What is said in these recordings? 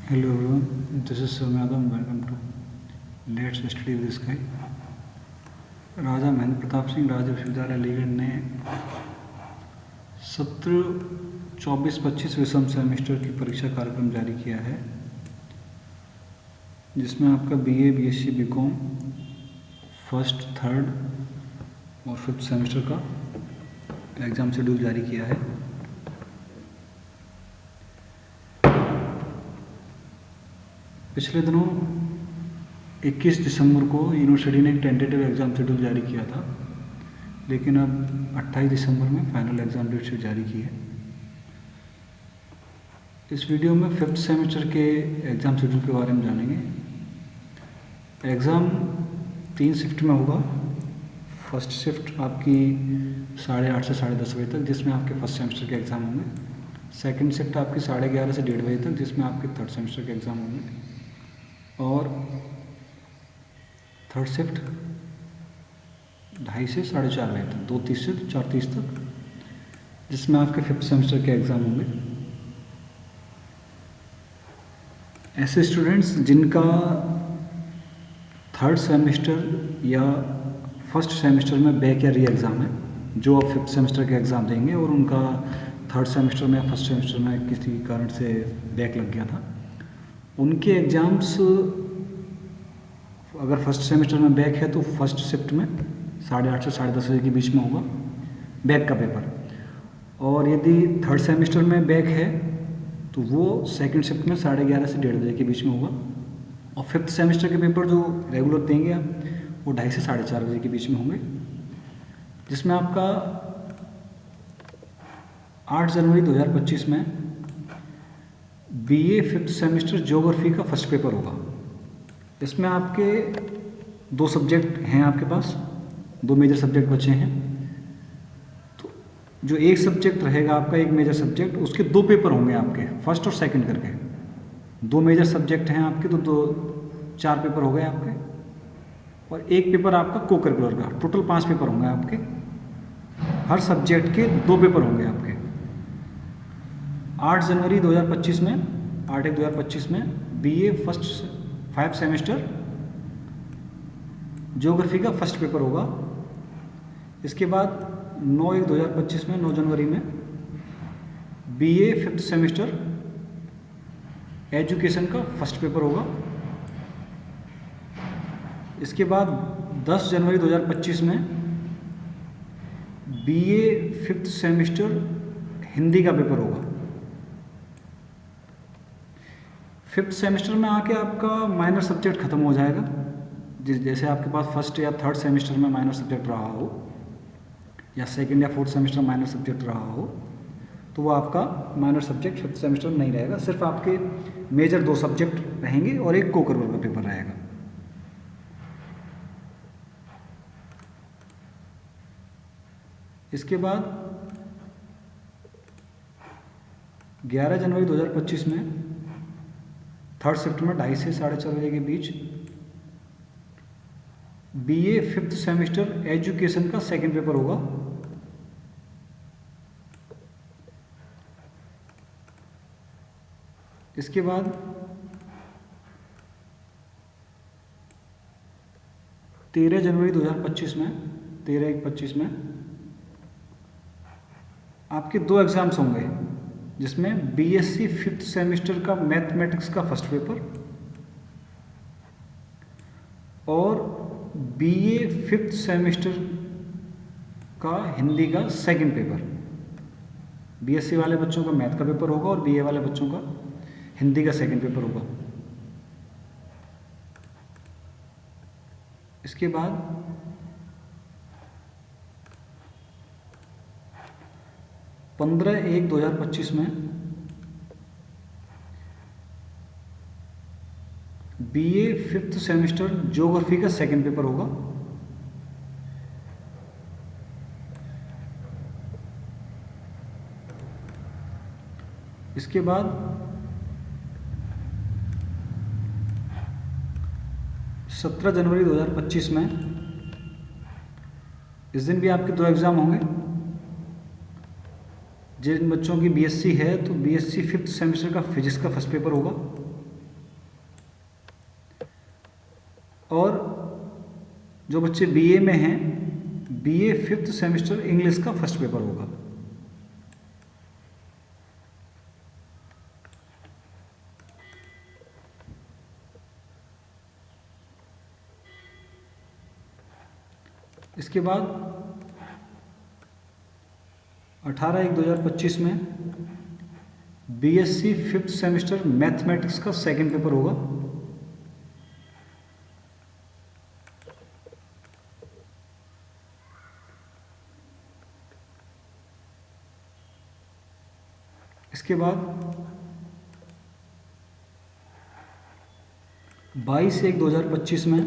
Hello everyone, this is Soumyadam. Welcome to Let's Study with Sky. राजा महेंद्र प्रताप सिंह राज्य विश्वविद्यालय अलीगढ़ ने सत्र 24-25 विषम सेमेस्टर की परीक्षा कार्यक्रम जारी किया है, जिसमें आपका BA, BSc, BCom first, third और फिफ्थ सेमेस्टर का एग्ज़ाम शेड्यूल जारी किया है। पिछले दिनों 21 दिसंबर को यूनिवर्सिटी ने एक टेंटेटिव एग्ज़ाम शेड्यूल जारी किया था, लेकिन अब 28 दिसंबर में फाइनल एग्ज़ाम डेट शीट जारी की है। इस वीडियो में फिफ्थ सेमेस्टर के एग्ज़ाम शेड्यूल के बारे में जानेंगे। एग्ज़ाम 3 शिफ्ट में होगा। फर्स्ट शिफ्ट आपकी 8:30 से 10:30 बजे तक, जिसमें आपके फर्स्ट सेमेस्टर के एग्ज़ाम होंगे। सेकंड शिफ्ट आपकी 11:30 से 1:30 बजे तक, जिसमें आपके थर्ड सेमेस्टर के एग्ज़ाम होंगे। और थर्ड शिफ्ट 2:30 से 4:30 बजे तक, 2:30 से 4:30 तक, जिसमें आपके फिफ्थ सेमेस्टर के एग्ज़ाम होंगे। ऐसे स्टूडेंट्स जिनका थर्ड सेमेस्टर या फर्स्ट सेमेस्टर में बैक या री एग्ज़ाम है, जो अब फिफ्थ सेमेस्टर के एग्ज़ाम देंगे, और उनका थर्ड सेमेस्टर में या फर्स्ट सेमेस्टर में किसी कारण से बैक लग गया था, उनके एग्ज़ाम्स अगर फर्स्ट सेमेस्टर में बैक है तो फर्स्ट शिफ्ट में 8:30 से 10:30 बजे के बीच में होगा बैक का पेपर। और यदि थर्ड सेमेस्टर में बैक है तो वो सेकंड शिफ्ट में 11:30 से 1:30 बजे के बीच में होगा। और फिफ्थ सेमेस्टर के पेपर जो रेगुलर देंगे आप, वो 2:30 से 4:30 बजे के बीच में होंगे, जिसमें आपका 8 जनवरी 2025 में BA फिफ्थ सेमेस्टर ज्योग्राफी का फर्स्ट पेपर होगा। इसमें आपके 2 सब्जेक्ट हैं, आपके पास 2 मेजर सब्जेक्ट बचे हैं। तो जो एक सब्जेक्ट रहेगा आपका, एक मेजर सब्जेक्ट, उसके 2 पेपर होंगे आपके, फर्स्ट और सेकंड करके। 2 मेजर सब्जेक्ट हैं आपके, तो 4 पेपर हो गए आपके। और एक पेपर आपका को करिकुलर का, टोटल 5 पेपर होंगे आपके। हर सब्जेक्ट के 2 पेपर होंगे आपके। 8 जनवरी 2025 में, 8/1/2025 में BA फर्स्ट 5 सेमेस्टर ज्योग्राफी का फर्स्ट पेपर होगा। इसके बाद 9/1/2025 में, 9 जनवरी में BA फिफ्थ सेमेस्टर एजुकेशन का फर्स्ट पेपर होगा। इसके बाद 10 जनवरी 2025 में BA फिफ्थ सेमेस्टर हिंदी का पेपर होगा। फिफ्थ सेमेस्टर में आके आपका माइनर सब्जेक्ट ख़त्म हो जाएगा। जैसे आपके पास फर्स्ट या थर्ड सेमेस्टर में माइनर सब्जेक्ट रहा हो, या सेकंड या फोर्थ सेमेस्टर माइनर सब्जेक्ट रहा हो, तो वो आपका माइनर सब्जेक्ट फिफ्थ सेमेस्टर में नहीं रहेगा। सिर्फ आपके मेजर 2 सब्जेक्ट रहेंगे और एक को करिकुलर का पेपर रहेगा। इसके बाद 11 जनवरी 2025 में थर्ड शिफ्ट में 2:30 से 4:30 बजे के बीच BA फिफ्थ सेमेस्टर एजुकेशन का सेकंड पेपर होगा। इसके बाद 13 जनवरी 2025 में, 13/1/25 में आपके 2 एग्ज़ाम्स होंगे, जिसमें BSc फिफ्थ सेमेस्टर का मैथमेटिक्स का फर्स्ट पेपर और BA फिफ्थ सेमेस्टर का हिंदी का सेकंड पेपर। BSc वाले बच्चों का मैथ का पेपर होगा और BA वाले बच्चों का हिंदी का सेकंड पेपर होगा। इसके बाद 15/1/2025 में BA फिफ्थ सेमेस्टर ज्योग्राफी का सेकंड पेपर होगा। इसके बाद 17 जनवरी 2025 में, इस दिन भी आपके 2 एग्ज़ाम होंगे। जिन बच्चों की BSc है तो BSc फिफ्थ सेमेस्टर का फिजिक्स का फर्स्ट पेपर होगा और जो बच्चे बीए में हैं, बीए 5th सेमेस्टर इंग्लिश का फर्स्ट पेपर होगा। इसके बाद 18/1/2025 में बीएससी 5th सेमेस्टर मैथमेटिक्स का सेकंड पेपर होगा। इसके बाद 22/1/2025 में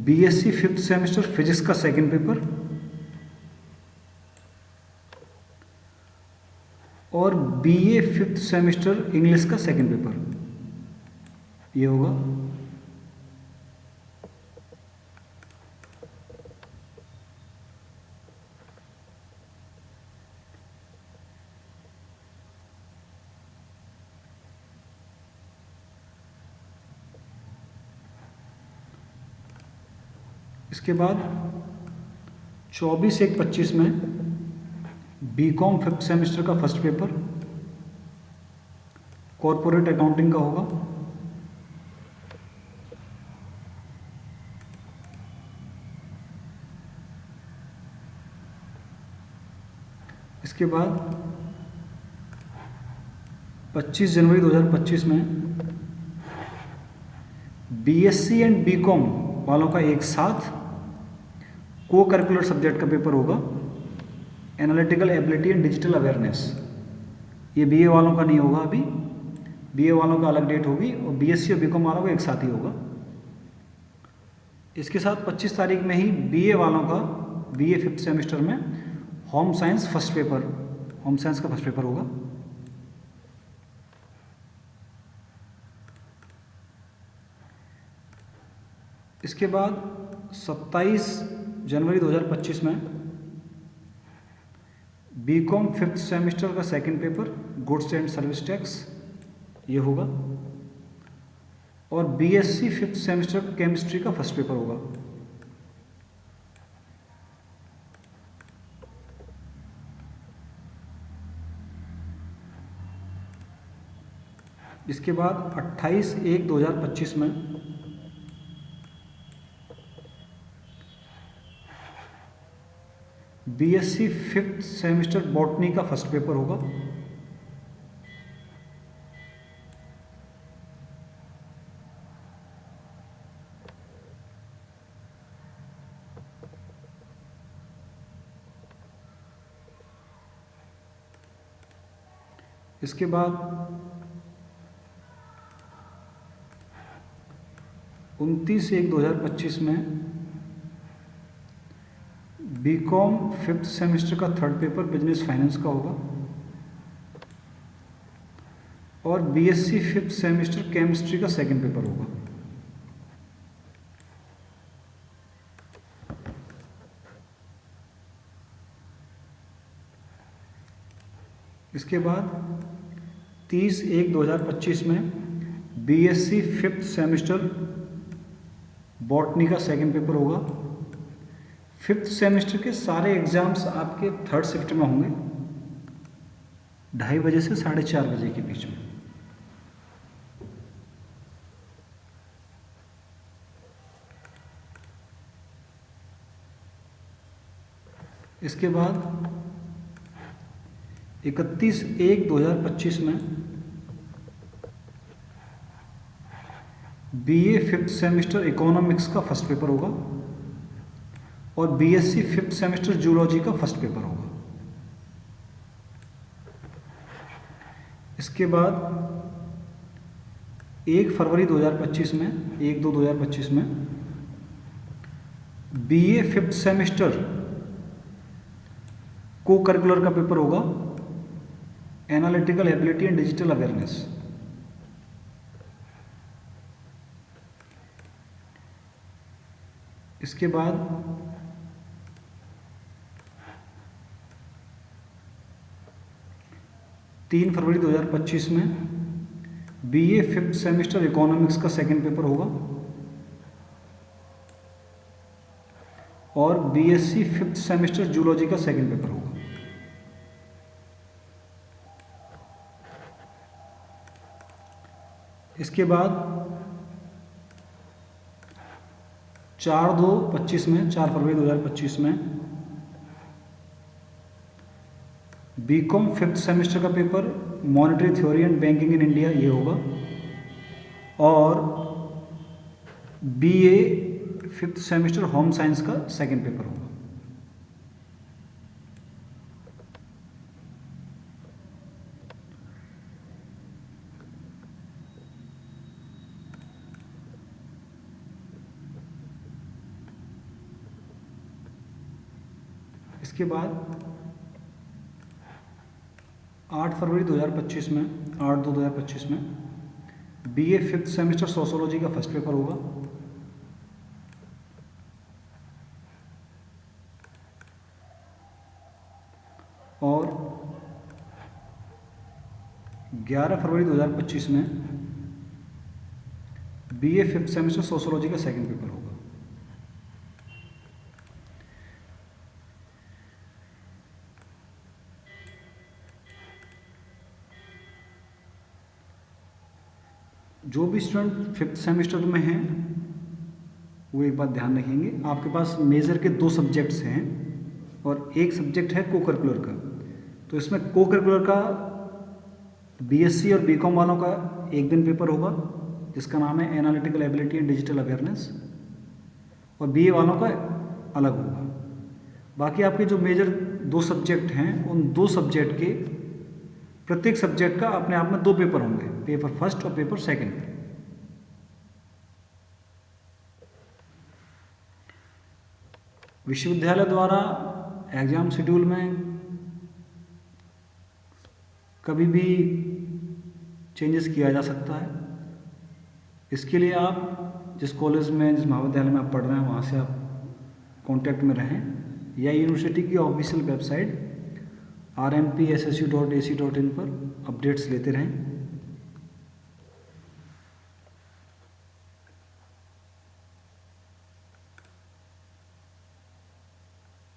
बीएससी 5th सेमेस्टर फिजिक्स का सेकंड पेपर और बीए 5th सेमेस्टर इंग्लिश का सेकंड पेपर ये होगा। इसके बाद 24/1/25 में बीकॉम 5th सेमेस्टर का फर्स्ट पेपर कॉरपोरेट अकाउंटिंग का होगा। इसके बाद 25 जनवरी 2025 में बीएससी एंड बीकॉम वालों का एक साथ को करिकुलर सब्जेक्ट का पेपर होगा, analytical ability and digital awareness. ये बीए वालों का नहीं होगा, अभी बीए वालों का अलग डेट होगी और बीएससी और बीकॉम वालों का एक साथ ही होगा। इसके साथ 25 तारीख में ही बीए वालों का बीए 5th सेमेस्टर में होम साइंस का फर्स्ट पेपर होगा। इसके बाद 27 जनवरी 2025 में बीकॉम 5th सेमेस्टर का second paper goods and service tax ये होगा और बीएससी 5th सेमेस्टर केमिस्ट्री का फर्स्ट पेपर होगा। इसके बाद 28/1/2025 में बीएससी 5th सेमेस्टर बॉटनी का फर्स्ट पेपर होगा। इसके बाद 29/1/2025 में बीकॉम 5th सेमेस्टर का थर्ड पेपर बिजनेस फाइनेंस का होगा और बीएससी 5th सेमेस्टर केमिस्ट्री का सेकंड पेपर होगा। इसके बाद 30/1/2025 में बीएससी 5th सेमेस्टर बॉटनी का सेकंड पेपर होगा। 5th सेमेस्टर के सारे एग्जाम्स आपके थर्ड शिफ्ट में होंगे, 2:30 बजे से 4:30 बजे के बीच में। इसके बाद 31/1/2025 में बीए 5th सेमेस्टर इकोनॉमिक्स का फर्स्ट पेपर होगा और बीएससी 5th सेमेस्टर जूलॉजी का फर्स्ट पेपर होगा। इसके बाद 1/2/2025 में 1/2/2025 में बीए 5th सेमेस्टर को करिकुलर का पेपर होगा, analytical ability and digital awareness. इसके बाद 3 फरवरी 2025 में बीए फिफ्थ सेमेस्टर इकोनॉमिक्स का सेकंड पेपर होगा और बीएससी फिफ्थ सेमेस्टर जूलॉजी का सेकंड पेपर होगा। इसके बाद 4/2/25 में 4 फरवरी 2025 में बीकॉम फिफ्थ सेमेस्टर का paper monetary theory and banking in India ये होगा और BA fifth semester home science का सेकंड पेपर होगा। इसके बाद 8 फरवरी 2025 में 8/2/2025 में बीए फिफ्थ सेमेस्टर सोशियोलॉजी का फर्स्ट पेपर होगा और 11 फरवरी 2025 में बीए फिफ्थ सेमेस्टर सोशियोलॉजी का सेकंड पेपर होगा। जो भी स्टूडेंट फिफ्थ सेमेस्टर में हैं वो एक बात ध्यान रखेंगे, आपके पास मेजर के 2 सब्जेक्ट्स हैं और एक सब्जेक्ट है को करिकुलर का। तो इसमें को करिकुलर का बीएससी और बीकॉम वालों का एक दिन पेपर होगा जिसका नाम है analytical ability and digital awareness और बीए वालों का अलग होगा। बाकी आपके जो मेजर 2 सब्जेक्ट हैं उन 2 सब्जेक्ट के प्रत्येक सब्जेक्ट का अपने आप में 2 पेपर होंगे, पेपर फर्स्ट और पेपर सेकंड। विश्वविद्यालय द्वारा एग्जाम शेड्यूल में कभी भी चेंजेस किया जा सकता है। इसके लिए आप जिस कॉलेज में जिस महाविद्यालय में आप पढ़ रहे हैं वहाँ से आप कांटेक्ट में रहें या यूनिवर्सिटी की ऑफिशियल वेबसाइट rmpssu.ac.in पर अपडेट्स लेते रहें।